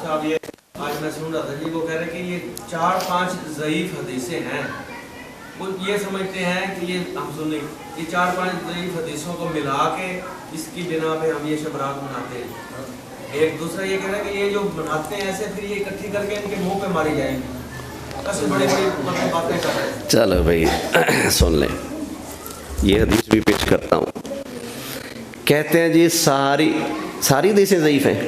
साहब ये आज मैं सुन रहा था जी, वो कह रहे हैं कि ये 4-5 ज़ईफ़ हदीसें हैं। वो ये समझते हैं कि ये हम सुने ये 4-5 ज़ईफ़ हदीसों को मिला के इसकी बिना पे हम ये शबरात मनाते हैं। एक दूसरा ये कह रहा है कि ये जो बनाते हैं ऐसे फिर ये इकट्ठी करके इनके मुंह पे मारी जाएंगी। ऐसे बड़ी बड़ी बातें कर रहे हैं। चलो भाई सुन लें, ये हदीस भी पेश करता हूँ। कहते हैं जी सारी हदीसें ज़ईफ़ हैं।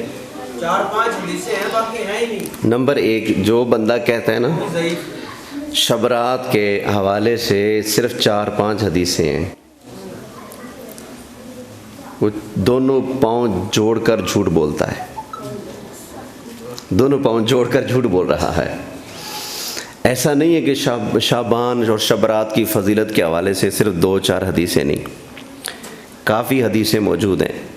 4-5 हदीसें हैं, बाकी हैं ही नहीं। नंबर 1, जो बंदा कहता है ना ज़ईफ़ शबरात के हवाले से सिर्फ 4-5 हदीसें हैं, वो दोनों पाँव जोड़कर झूठ बोलता है, दोनों पाँव जोड़कर झूठ बोल रहा है। ऐसा नहीं है कि शाबान और शबरात की फजीलत के हवाले से सिर्फ 2-4 हदीसें नहीं, काफ़ी हदीसें मौजूद हैं।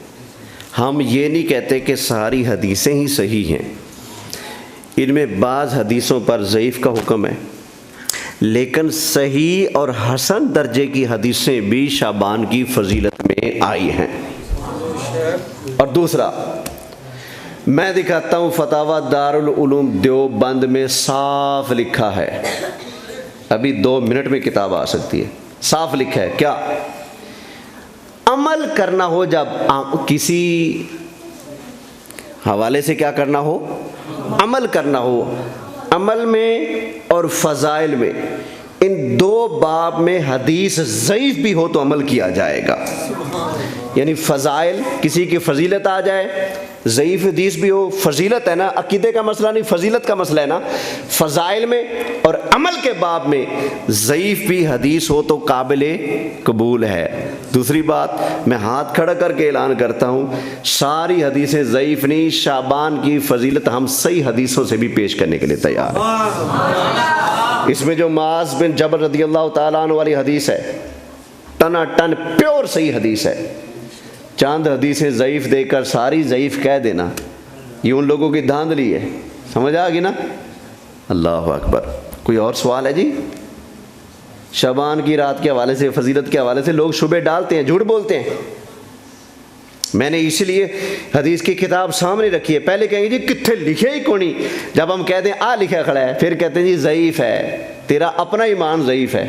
हम ये नहीं कहते कि सारी हदीसें ही सही हैं, इनमें बाज़ हदीसों पर ज़ईफ़ का हुक्म है, लेकिन सही और हसन दर्जे की हदीसें भी शाबान की फजीलत में आई हैं। और दूसरा मैं दिखाता हूँ, फतावा दारुल उलूम देवबंद में साफ लिखा है, अभी 2 मिनट में किताब आ सकती है, साफ लिखा है क्या? अमल करना हो, जब किसी हवाले से क्या करना हो, अमल करना हो, अमल में और फ़ज़ाइल में, इन 2 बाब में हदीस ज़ईफ़ भी हो तो अमल किया जाएगा। यानी फ़ज़ाइल, किसी की फ़जीलत आ जाए, ज़ईफ़ हदीस भी हो, फ़जीलत है ना, अक़ीदे का मसला नहीं, फ़जीलत का मसला है ना, फ़ज़ाइल में और अमल के बाब में ज़ईफ़ भी हदीस हो तो काबिल कबूल है। दूसरी बात, मैं हाथ खड़ा करके ऐलान करता हूँ, सारी हदीसें ज़ईफ़ नहीं, शाबान की फ़जीलत हम सही हदीसों से भी पेश करने के लिए तैयार हैं। इसमें जो मुआज़ बिन जबल रज़ियल्लाहु ताला अन्हु वाली हदीस है, टनाटन प्योर सही हदीस है। चंद हदीसें ज़ईफ़ देकर सारी ज़ईफ़ कह देना, ये उन लोगों की धांधली है। समझ आ गई ना? अल्लाह अकबर। कोई और सवाल है जी? शबान की रात के हवाले से, फजीलत के हवाले से लोग शुबे डालते हैं, झूठ बोलते हैं। मैंने इसलिए हदीस की किताब सामने रखी है। पहले कहेंगे जी कितने लिखे ही कोनी, जब हम कहते हैं आ लिखा खड़ा है, फिर कहते हैं जी ज़ईफ़ है, तेरा अपना ईमान ज़ईफ़ है।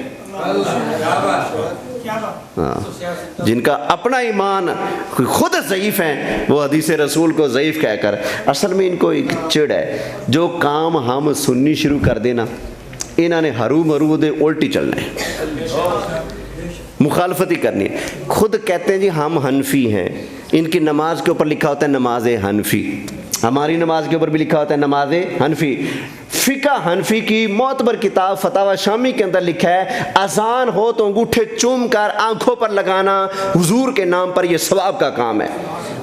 हाँ, जिनका अपना ईमान खुद ज़ईफ़ है, वो हदीस रसूल को ज़ईफ़ कहकर, असल में इनको एक चिड़ है, जो काम हम सुननी शुरू कर देना, इन्होंने हरू मरू दे उल्टी चलना है, मुखालफती करनी है। खुद कहते हैं जी हम हनफी हैं, इनकी नमाज के ऊपर लिखा होता है नमाज हनफी, हमारी नमाज के ऊपर भी लिखा होता है नमाज हनफी। फ़िक़्ह हनफी की मोतबर किताब फतावा शामी के अंदर लिखा है, अज़ान हो तो अंगूठे चूम कर आंखों पर लगाना हुजूर के नाम पर यह सवाब का काम है।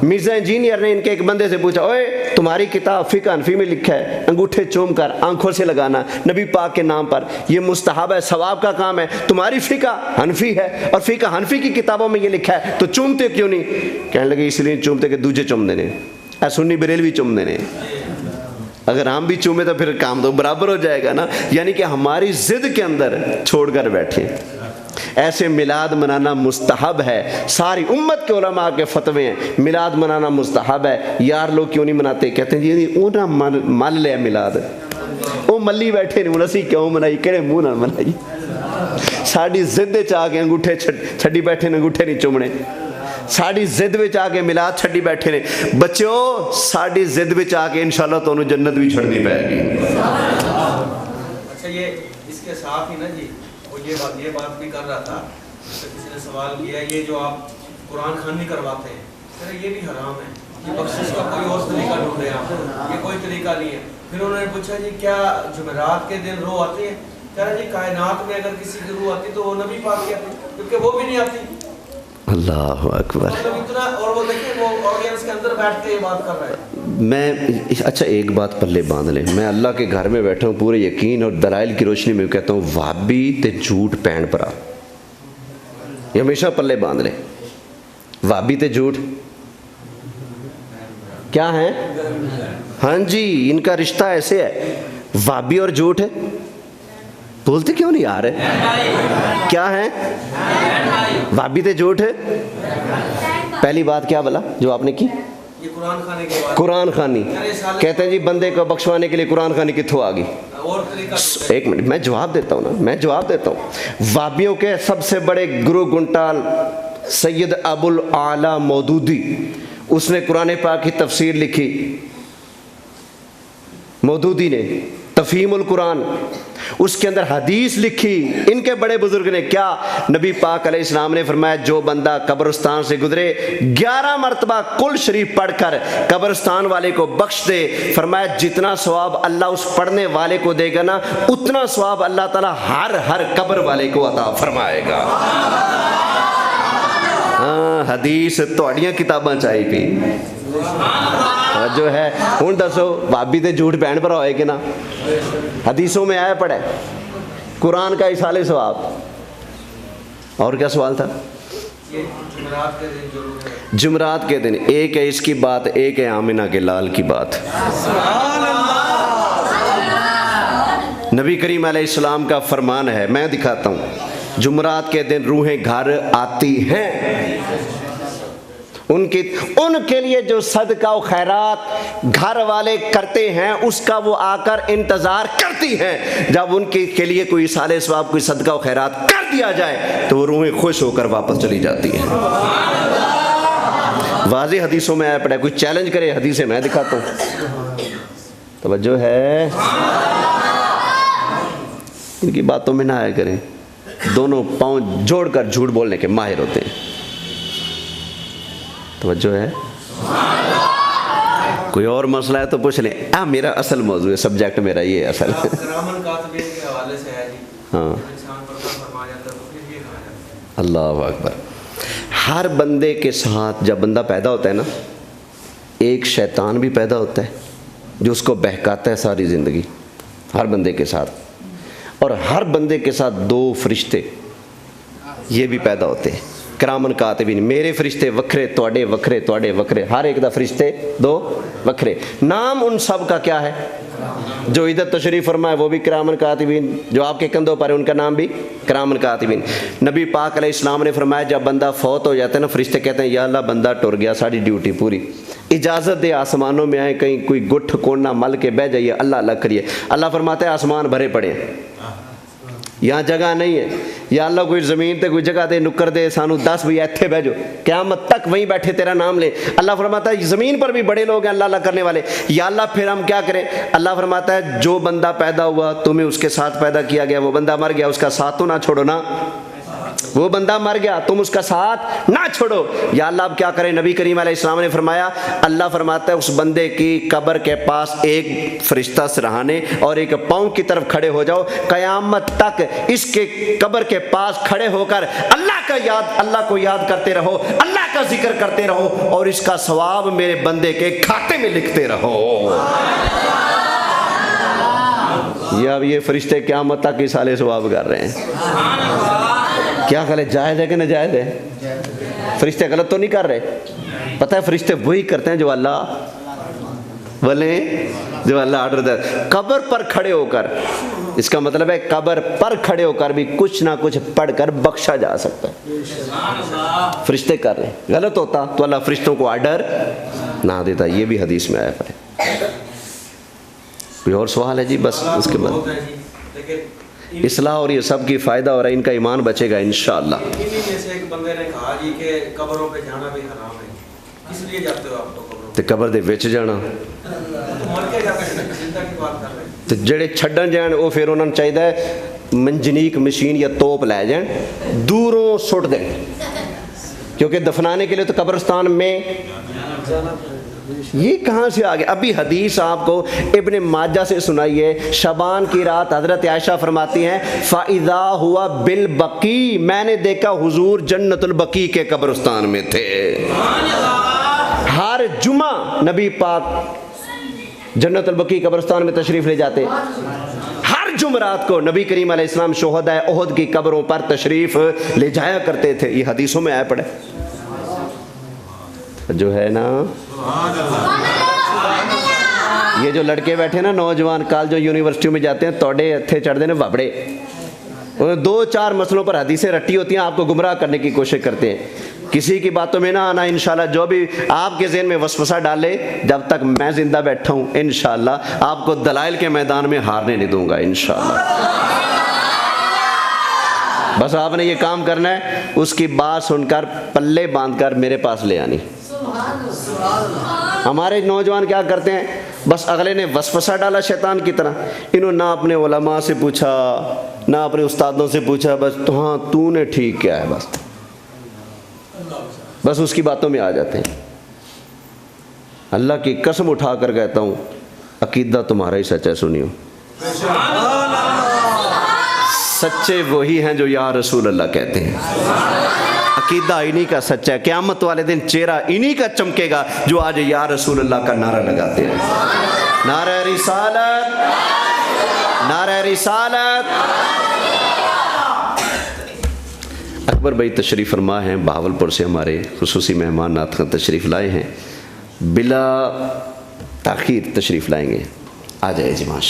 मिर्ज़ा इंजीनियर ने इनके एक बंदे से पूछा, ओए तुम्हारी किताब फ़िक़्ह हनफी में लिखा है अंगूठे चूम कर आंखों से लगाना नबी पाक के नाम पर, यह मुस्तहब है, सवाब का काम है, तुम्हारी फ़िक़्ह हनफी है और फ़िक़्ह हनफी की किताबों में यह लिखा है, तो चूमते क्यों नहीं? कहने लगे इसलिए चूमते कि दूजे चूम देने, सुन्नी बरेलवी चूम देने, अगर हम भी चूमे तो फिर काम तो बराबर हो जाएगा ना। यानी कि हमारी जिद के अंदर छोड़कर बैठे। ऐसे मिलाद मनाना मुस्तहब है, सारी उम्मत के उलमा के फतवे हैं, मिलाद मनाना मुस्तहब है। यार लोग क्यों नहीं मनाते? कहते हैं जी वो ना मान लिया मिलाद, वो मल्ली बैठे नहीं, असी क्यों मनाई, केड़े मुँह नाल मनाई। साड़ी जिद च आके अंगूठे छड्डी बैठे ने, अंगूठे नहीं चुमने, साड़ी जिद विच आके मिलाद छड्डी बैठे ने। बच्चों साड़ी जिद विच आके इंशाल्लाह तुहानू जन्नत भी छड्डनी पैगी। अच्छा, ये इसके साथ ही ना जी वो ये बात भी कर रहा था, तो किसी ने सवाल किया, ये जो आप कुरान खानी करवाते हैं, सर ये भी हराम है, ये बख्शिश का कोई और तरीका ढूंढ रहे हैं आप, ये कोई तरीका नहीं है। फिर उन्होंने पूछा जी क्या जुमेरात के दिन रूह आती है? कह रहा जी कायनात में अगर किसी की रूह आती तो वो नबी पाक की आती, क्योंकि वो भी नहीं आती। अल्लाह अकबर। और वो देखिए वो ऑडियंस के अंदर बैठ के ये बात कर रहा है। मैं अच्छा एक बात पल्ले बांध लें, मैं अल्लाह के घर में बैठा हूँ पूरे यकीन और दलाइल की रोशनी में कहता हूँ, वाबी ते झूठ पैण परा, ये हमेशा पल्ले बांध लें। वाबी ते झूठ क्या है? हाँ जी, इनका रिश्ता ऐसे है, वाबी और झूठ है। बोलते क्यों नहीं आ रहे? क्या है? वाबी ते झूठ है। पहली बात क्या बोला जो आपने की? ये कुरान खाने के बाद कुरान खानी कहते हैं जी बंदे को बख्शवाने के लिए कुरान खानी कित्थों आ गई। और तरीका एक मिनट मैं जवाब देता हूँ ना, मैं जवाब देता हूँ। वाबियों के सबसे बड़े गुरु गुंटाल सैयद अबुल आला मौदूदी, उसने कुरान पाक की तफसीर लिखी, मौदूदी ने तफहीमुल कुरान, उसके अंदर हदीस लिखी। इनके बड़े बुजुर्ग ने क्या, नबी पाक अलैहिस्सलाम ने फरमाया जो बंदा कब्रिस्तान से गुजरे 11 मरतबा कुल शरीफ पढ़कर कब्रिस्तान वाले को बख्श दे, फरमाया जितना सवाब अल्लाह उस पढ़ने वाले को देगा ना, उतना सवाब अल्लाह ताला हर कब्र वाले को अता फरमाएगा। हाँ, हदीस तुहाड़ियां किताबां चाही पई जो है। हुण दसो भाभी ते झूठ भैन भरा होए कि ना, हदीसों में आया पड़ा है कुरान का इसाले सवाब। और क्या सवाल था? ये जुमेरात के दिन जरूर है। जुमेरात के दिन एक है इसकी बात, एक है आमिना के लाल की बात। नबी करीम अलैहिस्सलाम का फरमान है, मैं दिखाता हूँ, जुमेरात के दिन रूहें घर आती हैं। उनके लिए जो सदका और खैरात घर वाले करते हैं उसका वो आकर इंतजार करती हैं। जब उनके के लिए कोई साले सवाब कोई सदका और खैरात कर दिया जाए तो वो रूहें खुश होकर वापस चली जाती हैं। वाज़े हदीसों में आया पड़ा, कोई चैलेंज करे हदीसें मैं दिखाता हूँ। तवज्जो है, इनकी बातों में ना आया करें, दोनों पांव जोड़कर झूठ बोलने के माहिर होते हैं। तवज्जो है, कोई और मसला है तो पूछ लें। मेरा असल मौजू है, सब्जेक्ट मेरा ये असल है। करामन कातिबीन के हवाले से है जी। हाँ, इंसान पर फरमा जाता है तो फिर ये कहा जाता है। अल्लाह अकबर। हर बंदे के साथ जब बंदा पैदा होता है ना, एक शैतान भी पैदा होता है जो उसको बहकाता है सारी ज़िंदगी, हर बंदे के साथ। और हर बंदे के साथ 2 फरिश्ते ये भी पैदा होते हैं, करामन कातिबीन। मेरे फरिश्ते वखरे, तोड़े वखरे, तोड़े वखरे, हर एक दा फरिश्ते 2 वखरे। नाम उन सब का क्या है? जो इधर तशरीफ फरमाए वो भी करामन कातिबीन, जो आपके कंधों पर है उनका नाम भी करामन कातिबीन। नबी पाक अलैहिस्सलाम ने फरमाया जब बंदा फौत हो जाता है ना, फरिश्ते कहते हैं या अल्लाह बंदा टुर गया, साड़ी ड्यूटी पूरी, इजाज़त दे आसमानों में आए, कहीं कोई गुठ कोना मल के बह जाइए, अल्लाह अल्लाह करिए। अल्लाह फरमाता है आसमान भरे पड़े हैं, यहाँ जगह नहीं है, या अल्लाह कोई ज़मीन ते कोई जगह दे, नुक्कर दे, सानू 10 भी इत्थे बह जाओ, क़यामत तक वहीं बैठे तेरा नाम ले। अल्लाह फरमाता है ज़मीन पर भी बड़े लोग हैं अल्लाह अल्लाह करने वाले, या अल्लाह फिर हम क्या करें? अल्लाह फरमाता है जो बंदा पैदा हुआ तुम्हें उसके साथ पैदा किया गया, वो बंदा मर गया उसका साथ तो ना छोड़ो ना, वो बंदा मर गया तुम उसका साथ ना छोड़ो। या अल्लाह अब क्या करें? नबी करीम अलैहिस्सलाम ने फरमाया, अल्लाह फरमाता है उस बंदे की कब्र के पास एक फरिश्ता सिरहाने और एक पाँव की तरफ खड़े हो जाओ, क़यामत तक इसके कब्र के पास खड़े होकर अल्लाह को याद करते रहो, अल्लाह का जिक्र करते रहो और इसका सवाब मेरे बंदे के खाते में लिखते रहो। ये फरिश्ते क़यामत तक इस साले सवाब कर रहे हैं। क्या ख्याल है, जायज़ है कि नाजायज़ है? फरिश्ते गलत तो नहीं कर रहे? पता है फरिश्ते वही करते हैं जो अल्लाह ऑर्डर दे। कब्र पर खड़े होकर, इसका मतलब है कब्र पर खड़े होकर भी कुछ ना कुछ पढ़कर बख्शा जा सकता है। फरिश्ते कर रहे हैं, गलत होता तो अल्लाह फरिश्तों को ऑर्डर ना देता। ये भी हदीस में आया पड़े। कोई और सवाल है जी? बस उसके बाद इस्लाह और ये सब की फ़ायदा हो रहा है, इनका ईमान बचेगा इंशाअल्लाह। इन्हीं में से एक बंदे ने कहा जी कि कब्रों पे जाना भी हराम है, किस लिए जाते हो आप? तो कब्रों ते कब्र दे विच जाना, मर के जाते हैं, जिंदा की बात कर रहे हैं। ते जेड़े छड्डन जान वो फिर उन्होंने चाहिए मंजनीक मशीन या तोप लै जान, दूरों सुट दें, क्योंकि दफनाने के लिए तो कब्रिस्तान में जाना। ये कहाँ से आ गया? अभी हदीस आपको इब्ने माजा से सुनाई है, शबान की रात हजरत आयशा फरमाती हैं फ़ाइज़ा हुआ बिल बकी, मैंने देखा हुजूर जन्नतुल बकी के कब्रिस्तान में थे। हर जुमा नबी पाक जन्नतुल बकी कब्रिस्तान में तशरीफ़ ले जाते। हर जुमरात को नबी करीम अलैहिस्सलाम शोहदा उहद की कब्रों पर तशरीफ़ ले जाया करते थे। ये हदीसों में आया पड़े जो है ना। ये जो लड़के बैठे ना नौजवान कल जो यूनिवर्सिटी में जाते हैं, तोड़े इत्थे चढ़ते हैं वाबड़े, 2-4 मसलों पर हदीसें रट्टी होती हैं, आपको गुमराह करने की कोशिश करते हैं। किसी की बातों में ना आना। इंशाल्लाह जो भी आपके ज़हन में वसवसा डाले, जब तक मैं ज़िंदा बैठा हूँ इंशाल्लाह आपको दलाइल के मैदान में हारने नहीं दूंगा इंशाल्लाह। बस आपने ये काम करना है, उसकी बात सुनकर पल्ले बांधकर मेरे पास ले आनी। हमारे नौजवान क्या करते हैं, बस अगले ने वसवसा डाला शैतान की तरह, इन्होंने ना अपने उलमा से पूछा ना अपने उस्तादों से पूछा, बस तो हाँ तूने ठीक किया है, बस उसकी बातों में आ जाते हैं। अल्लाह की कसम उठा कर कहता हूँ अकीदा तुम्हारा ही सच्चा, सुनियो सच्चे वही हैं जो या रसूल अल्लाह कहते हैं। अकीदा इन्हीं का सच्चा है। क़यामत वाले दिन चेहरा इन्हीं का चमकेगा जो आज या रसूल अल्लाह का नारा लगाते हैं। नारा रिसालत, नारा रिसालत। अकबर भाई तशरीफ़ फरमा हैं, बहावलपुर से हमारे खुसूसी मेहमान नात तशरीफ़ लाए हैं, बिला ताख़ीर तशरीफ़ लाएंगे। आ जाए जी माशा।